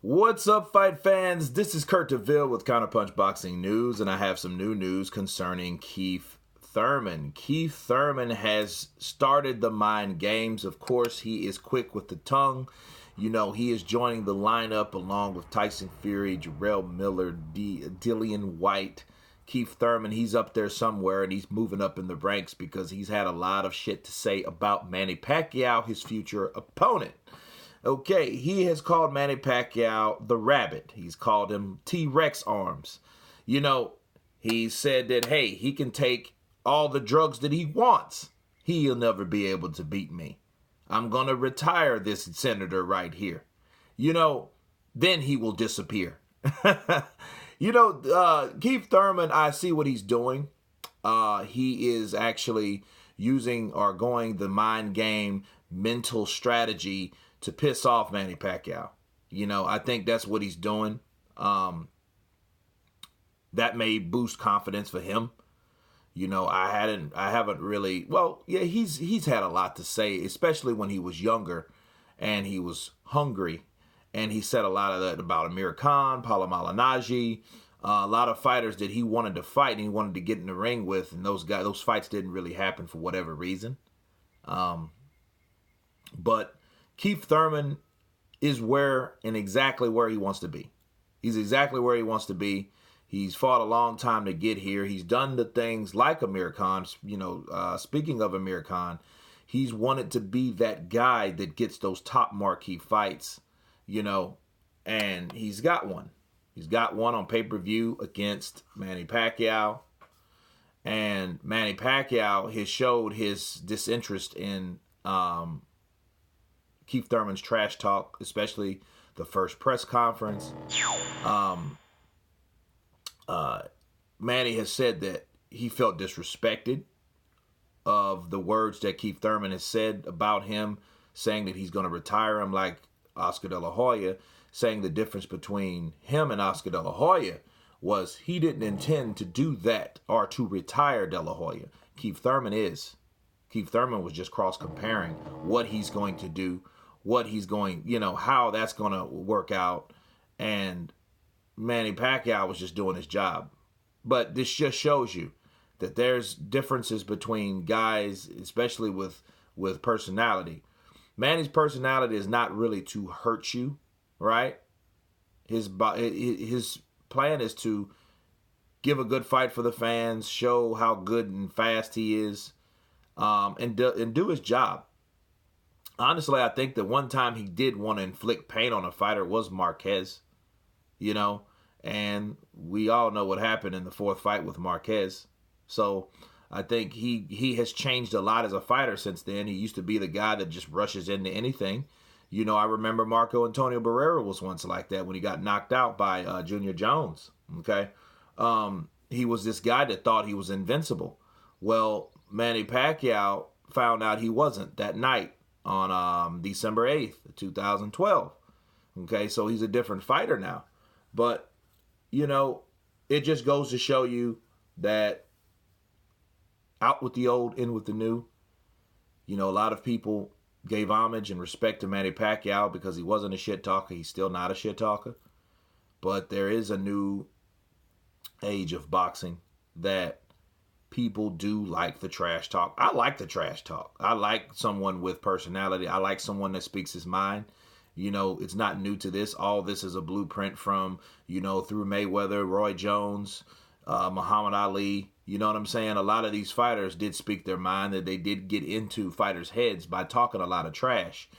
What's up, fight fans? This is Kurt DeVille with Counterpunch Boxing News, and I have some new news concerning KiethThurman. KiethThurman has started the mind games. Of course, he is quick with the tongue. You know, he is joining the lineup along with Tyson Fury, Jarrell Miller, Dillian White. KiethThurman, he's up there somewhere, and he's moving up in the ranks because he's had a lot of shit to say about Manny PACQUIAO, his future opponent. Okay, he has called Manny PACQUIAO the Rabbit. He's called him T-Rex arms. You know, he said that, hey, he can take all the drugs that he wants. He'll never be able to beat me. I'm going to retire this senator right here. You know, then he will disappear. KiethThurman, I see what he's doing. He is actually using or going the mind game mental strategy to piss off Manny PACQUIAO. You know, I think that's what he's doing. That may boost confidence for him. You know, I haven't really, well, yeah, he's had a lot to say, especially when he was younger and he was hungry. And he said a lot of that about Amir Khan, Paulo Malignaggi, a lot of fighters that he wanted to fight and he wanted to get in the ring with, and those fights didn't really happen for whatever reason. But KiethThurman is exactly where he wants to be. He's exactly where he wants to be. He's fought a long time to get here. He's done the things like Amir Khan. You know, speaking of Amir Khan, he's wanted to be that guy that gets those top marquee fights, you know, and he's got one. He's got one on pay-per-view against Manny PACQUIAO. And Manny PACQUIAO has showed his disinterest in KiethThurman's trash talk, especially the first press conference. Manny has said that he felt disrespected of the words that KiethThurman has said about him, saying that he's going to retire him like Oscar De La Hoya, saying the difference between him and Oscar De La Hoya was he didn't intend to do that or to retire De La Hoya. KiethThurman is. KiethThurman was just cross-comparing what he's going to do, what he's going, you know, how that's going to work out. And Manny PACQUIAO was just doing his job. But this just shows you that there's differences between guys, especially with personality. Manny's personality is not really to hurt you, right? His plan is to give a good fight for the fans, show how good and fast he is, and do his job. Honestly, I think that one time he did want to inflict pain on a fighter was Marquez, you know, and we all know what happened in the fourth fight with Marquez. So I think he has changed a lot as a fighter since then. He used to be the guy that just rushes into anything. You know, I remember Marco Antonio Barrera was once like that when he got knocked out by Junior Jones, okay? He was this guy that thought he was invincible. Well, Manny PACQUIAO found out he wasn't that night on December 8th, 2012. Okay, so he's a different fighter now. But, you know, it just goes to show you that out with the old, in with the new. You know, a lot of people gave homage and respect to Manny PACQUIAO because he wasn't a shit talker. He's still not a shit talker. But there is a new age of boxing that people do like the trash talk. I like the trash talk. I like someone with personality. I like someone that speaks his mind. You know, it's not new to this. All this is a blueprint from, you know, through Mayweather, Roy Jones, Muhammad Ali. You know what I'm saying? A lot of these fighters did speak their mind, that they did get into fighters' heads by talking a lot of trash.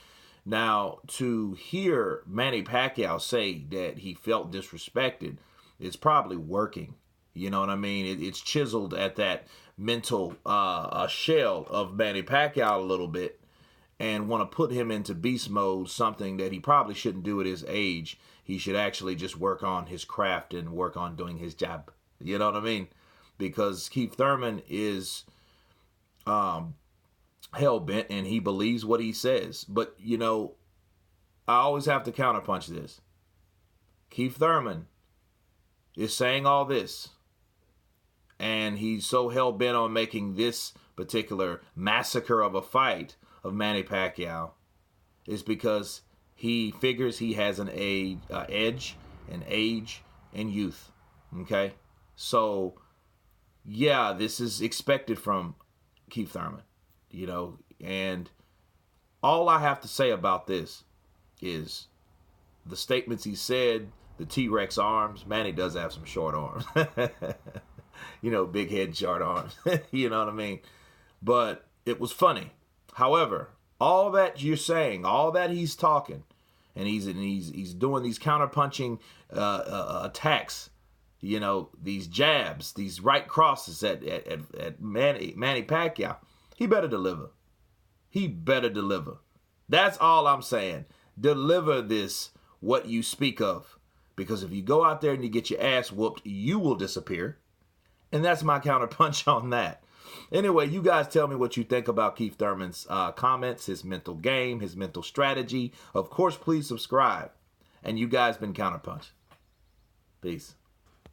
Now, to hear Manny PACQUIAO say that he felt disrespected, it's probably working. You know what I mean? It's chiseled at that mental shell of Manny PACQUIAO a little bit, and want to put him into beast mode, something that he probably shouldn't do at his age. He should actually just work on his craft and work on doing his job. You know what I mean? Because KiethThurman is hell-bent, and he believes what he says. But, you know, I always have to counterpunch this. KiethThurman is saying all this, and he's so hell-bent on making this particular massacre of a fight of Manny PACQUIAO, is because He figures he has an edge, an age, and youth. Okay? So, yeah, this is expected from Kieth Thurman, you know, and all I have to say about this is the statements he said, the T-Rex arms. Manny does have some short arms. You know, big head, short arms. You know what I mean? But it was funny. However, all that you're saying, all that he's talking, and he's doing these counterpunching attacks, you know, these jabs, these right crosses at Manny PACQUIAO. He better deliver. He better deliver. That's all I'm saying. Deliver this, what you speak of. Because if you go out there and you get your ass whooped, you will disappear. And that's my counterpunch on that. Anyway, you guys tell me what you think about Kieth Thurman's comments, his mental game, his mental strategy. Of course, please subscribe. And you guys been Counterpunch. Peace.